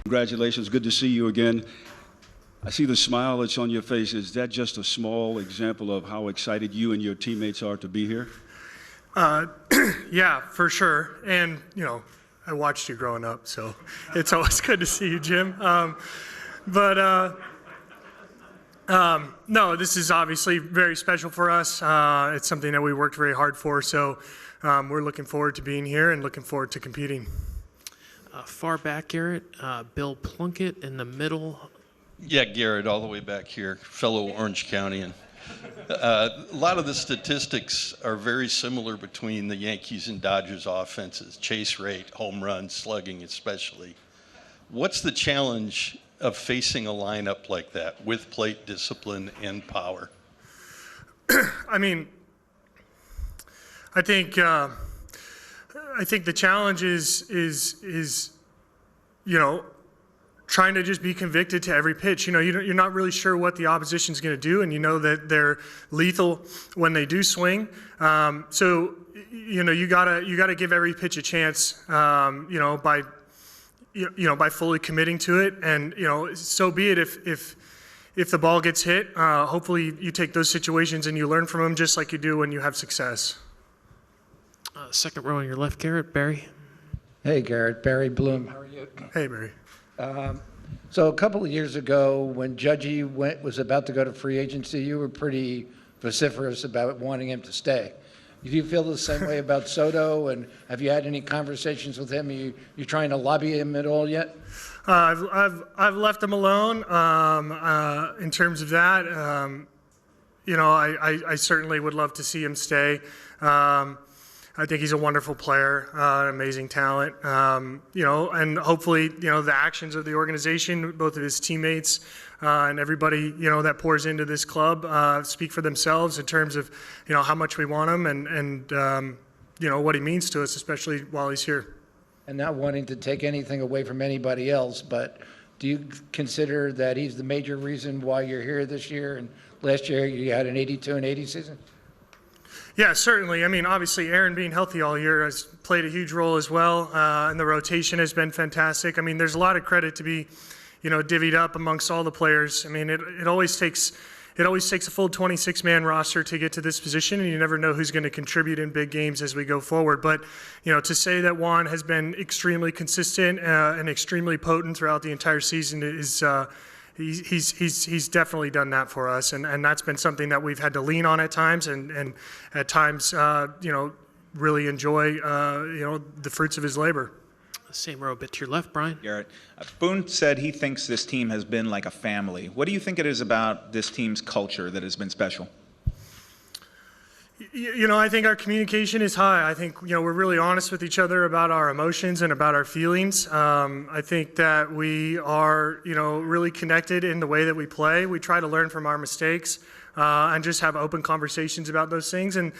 Congratulations. Good to see you again. I see the smile that's on your face. Is that just a small example of how excited you and your teammates are to be here? Yeah, for sure. And, you know, I watched you growing up, so it's always good to see you, Jim. No, this is obviously very special for us. It's something that we worked very hard for, so we're looking forward to being here and looking forward to competing. Far back, Gerrit, Bill Plunkett in the middle. Yeah, Gerrit, all the way back here, fellow Orange County. And a lot of the statistics are very similar between the Yankees and Dodgers offenses, chase rate, home runs, slugging especially. What's the challenge of facing a lineup like that with plate discipline and power? I mean, I think the challenge is you know, trying to just be convicted to every pitch. You know, you're not really sure what the opposition's going to do, and you know that they're lethal when they do swing. So, you know, you gotta give every pitch a chance. You know, by fully committing to it, and you know, so be it if the ball gets hit. Hopefully, you take those situations and you learn from them, just like you do when you have success. Second row on your left, Gerrit, Barry. Hey, Gerrit, Barry Bloom. How are you? Hey, Barry. So a couple of years ago, when Judgy was about to go to free agency, you were pretty vociferous about wanting him to stay. Do you feel the same way about Soto? And have you had any conversations with him? Are you trying to lobby him at all yet? I've left him alone in terms of that. You know, I certainly would love to see him stay. I think he's a wonderful player, amazing talent. You know, and hopefully, you know, the actions of the organization, both of his teammates and everybody, you know, that pours into this club speak for themselves in terms of, you know, how much we want him and you know, what he means to us, especially while he's here. And not wanting to take anything away from anybody else, but do you consider that he's the major reason why you're here this year? And last year you had an 82-80 season? Yeah, certainly. I mean, obviously, Aaron being healthy all year has played a huge role as well, and the rotation has been fantastic. I mean, there's a lot of credit to be, you know, divvied up amongst all the players. I mean, it always takes a full 26-man roster to get to this position, and you never know who's going to contribute in big games as we go forward. But, you know, to say that Juan has been extremely consistent and extremely potent throughout the entire season is. He's definitely done that for us, and that's been something that we've had to lean on at times, and at times, you know, really enjoy, you know, the fruits of his labor. Same row, a bit to your left, Brian. Gerrit, Boone said he thinks this team has been like a family. What do you think it is about this team's culture that has been special? You know, I think our communication is high. I think, you know, we're really honest with each other about our emotions and about our feelings. I think that we are, you know, really connected in the way that we play. We try to learn from our mistakes and just have open conversations about those things. And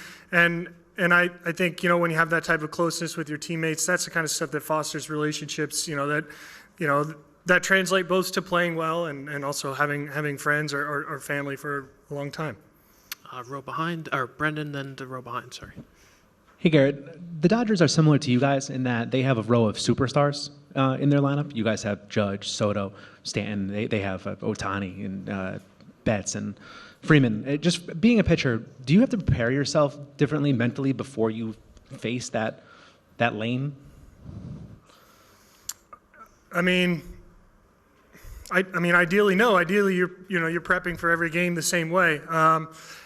I think, you know, when you have that type of closeness with your teammates, that's the kind of stuff that fosters relationships, you know, that translate both to playing well and also having friends or family for a long time. Row behind, or Brendan, then the row behind, sorry. Hey, Gerrit, the Dodgers are similar to you guys in that they have a row of superstars in their lineup. You guys have Judge, Soto, Stanton. They have Ohtani and Betts and Freeman. Just being a pitcher, do you have to prepare yourself differently mentally before you face that lane? I mean, ideally, no. Ideally, you're prepping for every game the same way.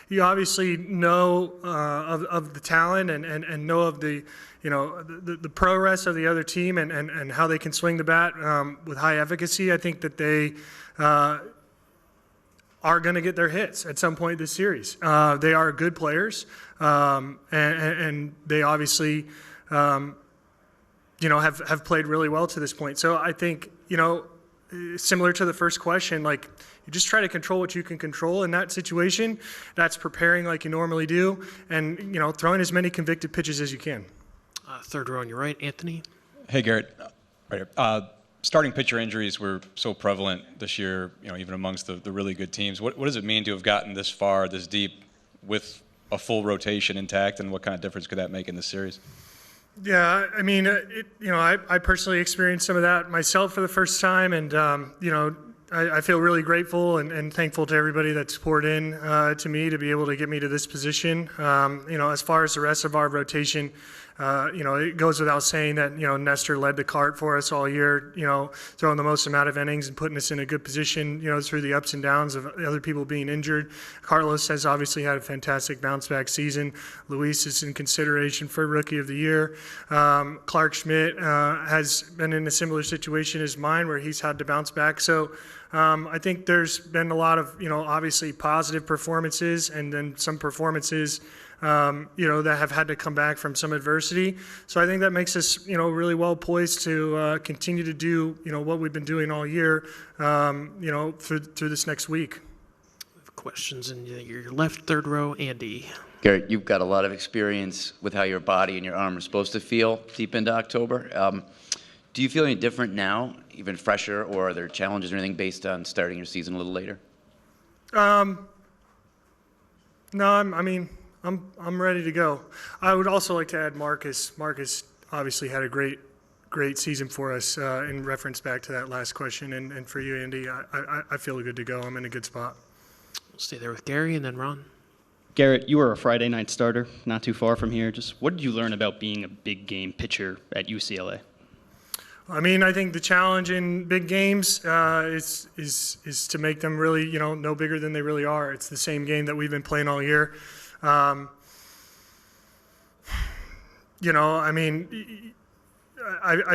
You obviously know of the talent and know of the, you know, the prowess of the other team and how they can swing the bat with high efficacy. I think that they are going to get their hits at some point this series. They are good players, and they obviously, you know, have played really well to this point. So I think, you know, similar to the first question, like, you just try to control what you can control in that situation. That's preparing like you normally do, and, you know, throwing as many convicted pitches as you can. Third row on your right, Anthony. Hey, Gerrit. Right here. Starting pitcher injuries were so prevalent this year, you know, even amongst the really good teams. What does it mean to have gotten this far, this deep, with a full rotation intact, and what kind of difference could that make in this series? Yeah, I mean, I personally experienced some of that myself for the first time, and I feel really grateful and thankful to everybody that's poured in to me to be able to get me to this position. As far as the rest of our rotation, it goes without saying that, Nestor led the cart for us all year, throwing the most amount of innings and putting us in a good position, through the ups and downs of other people being injured. Carlos has obviously had a fantastic bounce back season. Luis is in consideration for Rookie of the Year. Clark Schmidt has been in a similar situation as mine where he's had to bounce back. So I think there's been a lot of, obviously positive performances and then some performances that have had to come back from some adversity. So I think that makes us, really well poised to continue to do, what we've been doing all year, through this next week. Questions in your left third row, Andy. Gerrit, you've got a lot of experience with how your body and your arm are supposed to feel deep into October. Do you feel any different now, even fresher, or are there challenges or anything based on starting your season a little later? No, I'm ready to go. I would also like to add Marcus. Marcus obviously had a great season for us in reference back to that last question. And for you, Andy, I feel good to go. I'm in a good spot. We'll stay there with Gary and then Ron. Gerrit, you were a Friday night starter, not too far from here. Just what did you learn about being a big game pitcher at UCLA? I think the challenge in big games is to make them really, no bigger than they really are. It's the same game that we've been playing all year. I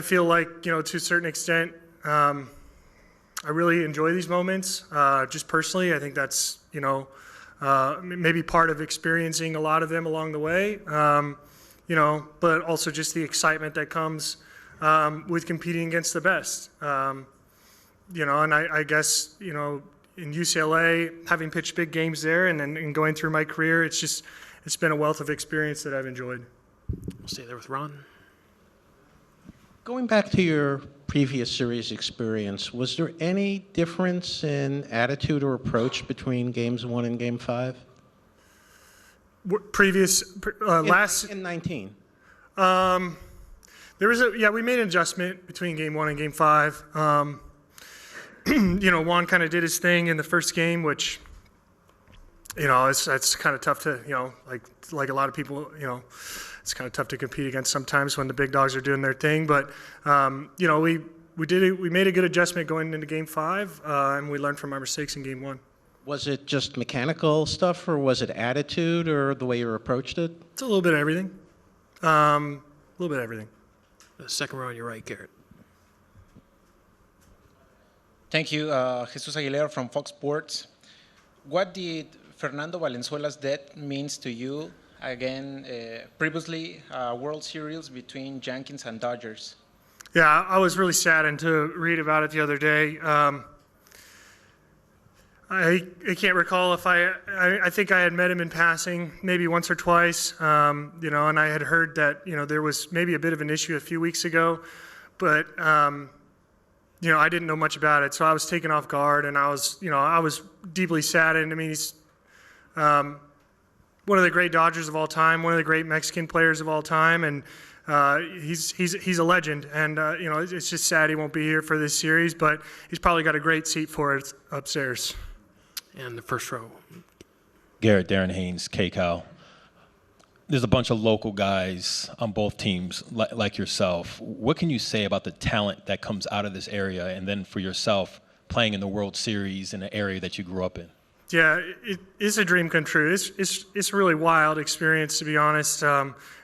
feel like, to a certain extent, I really enjoy these moments. Just personally, I think that's, maybe part of experiencing a lot of them along the way, but also just the excitement that comes with competing against the best. And I guess, in UCLA, having pitched big games there and then going through my career, it's been a wealth of experience that I've enjoyed. We'll stay there with Ron. Going back to your previous series experience, was there any difference in attitude or approach between games 1 and game 5? In 19. We made an adjustment between game 1 and game 5. Juan kind of did his thing in the first game, which, it's kind of tough to, like a lot of people, it's kind of tough to compete against sometimes when the big dogs are doing their thing. But, we made a good adjustment going into game 5, and we learned from our mistakes in game 1. Was it just mechanical stuff, or was it attitude, or the way you approached it? It's a little bit of everything. The second row on your right, Gerrit. Thank you, Jesus Aguilera from Fox Sports. What did Fernando Valenzuela's death means to you? Again, previously, World Series between Yankees and Dodgers. Yeah, I was really saddened to read about it the other day. I can't recall if I think I had met him in passing maybe once or twice, and I had heard that, there was maybe a bit of an issue a few weeks ago, but, I didn't know much about it. So I was taken off guard, and I was deeply saddened. He's one of the great Dodgers of all time, one of the great Mexican players of all time, and he's a legend. And, it's just sad he won't be here for this series, but he's probably got a great seat for it upstairs. And the first row. Gerrit, Darren Haynes, KCAL. There's a bunch of local guys on both teams like yourself. What can you say about the talent that comes out of this area, and then for yourself playing in the World Series in an area that you grew up in? Yeah, it is a dream come true. It's a really wild experience, to be honest.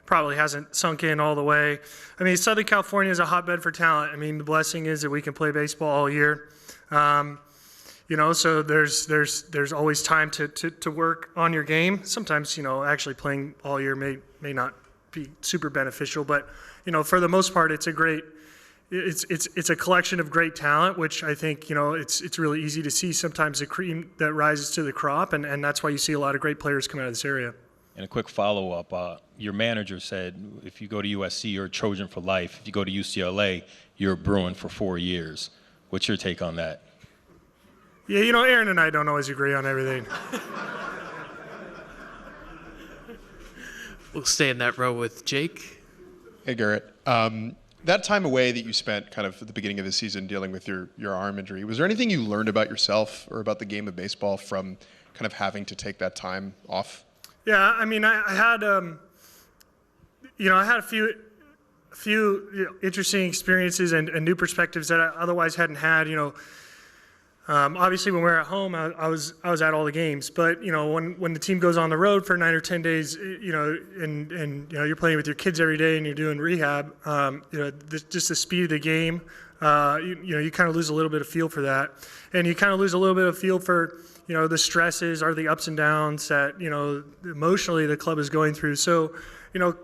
Probably hasn't sunk in all the way. Southern California is a hotbed for talent. The blessing is that we can play baseball all year. So there's always time to work on your game. Sometimes, actually playing all year may not be super beneficial, but, for the most part, it's a collection of great talent, which I think, it's really easy to see sometimes the cream that rises to the crop, and that's why you see a lot of great players come out of this area. And a quick follow-up, your manager said if you go to USC, you're a Trojan for life. If you go to UCLA, you're a Bruin for 4 years. What's your take on that? Yeah, Aaron and I don't always agree on everything. We'll stay in that row with Jake. Hey, Gerrit. That time away that you spent kind of at the beginning of the season dealing with your arm injury, was there anything you learned about yourself or about the game of baseball from kind of having to take that time off? Yeah, I mean, I had, I had a few interesting experiences and new perspectives that I otherwise hadn't had. Obviously, when we were at home, I was at all the games. But when the team goes on the road for 9 or 10 days, and you're playing with your kids every day and you're doing rehab, just the speed of the game, you kind of lose a little bit of feel for that, and you kind of lose a little bit of feel for the stresses or the ups and downs that emotionally the club is going through. So.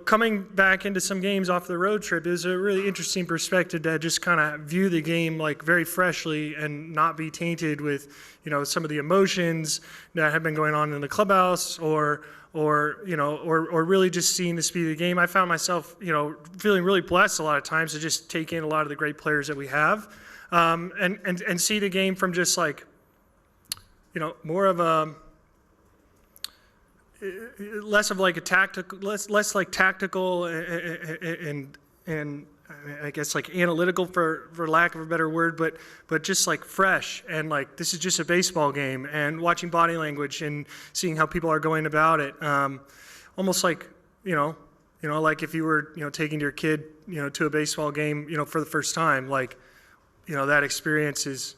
Coming back into some games off the road trip is a really interesting perspective to just kind of view the game like very freshly and not be tainted with, some of the emotions that have been going on in the clubhouse or really just seeing the speed of the game. I found myself, feeling really blessed a lot of times to just take in a lot of the great players that we have, and see the game from just like, more of a, less of like a tactical, less like tactical and I guess like analytical for lack of a better word, but just like fresh and like this is just a baseball game, and watching body language and seeing how people are going about it, almost like like if you were taking your kid to a baseball game for the first time, like that experience is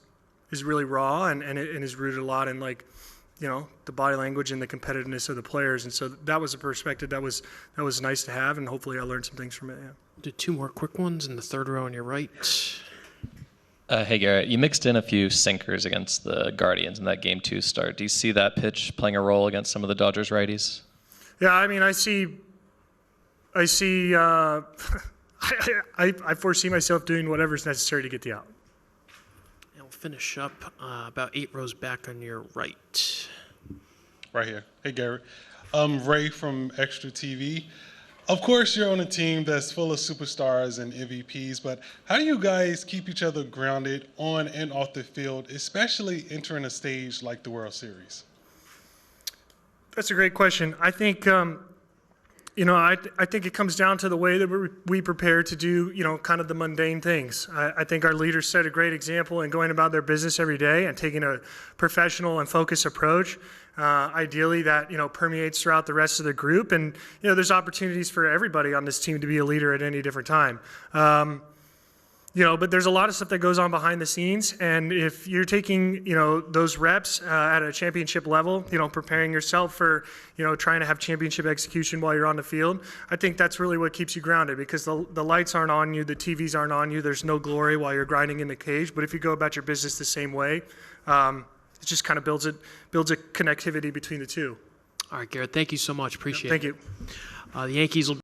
really raw and is rooted a lot in like the body language and the competitiveness of the players. And so that was a perspective that was nice to have, and hopefully I learned some things from it. Yeah. Do 2 more quick ones in the third row on your right. Hey, Gerrit, you mixed in a few sinkers against the Guardians in that Game 2 start. Do you see that pitch playing a role against some of the Dodgers righties? Yeah, I mean, I foresee myself doing whatever's necessary to get the out. We'll finish up about 8 rows back on your right. Right here. Hey, Gerrit. Ray from Extra TV. Of course, you're on a team that's full of superstars and MVPs, but how do you guys keep each other grounded on and off the field, especially entering a stage like the World Series? That's a great question. I think, I think it comes down to the way that we prepare to do, kind of the mundane things. I think our leaders set a great example in going about their business every day and taking a professional and focused approach. Ideally, that permeates throughout the rest of the group, and there's opportunities for everybody on this team to be a leader at any different time. But there's a lot of stuff that goes on behind the scenes, and if you're taking, those reps at a championship level, preparing yourself for, trying to have championship execution while you're on the field, I think that's really what keeps you grounded, because the lights aren't on you, the TVs aren't on you, there's no glory while you're grinding in the cage. But if you go about your business the same way, it just kind of builds a connectivity between the two. All right, Gerrit, thank you so much. Appreciate it. Thank you. The Yankees will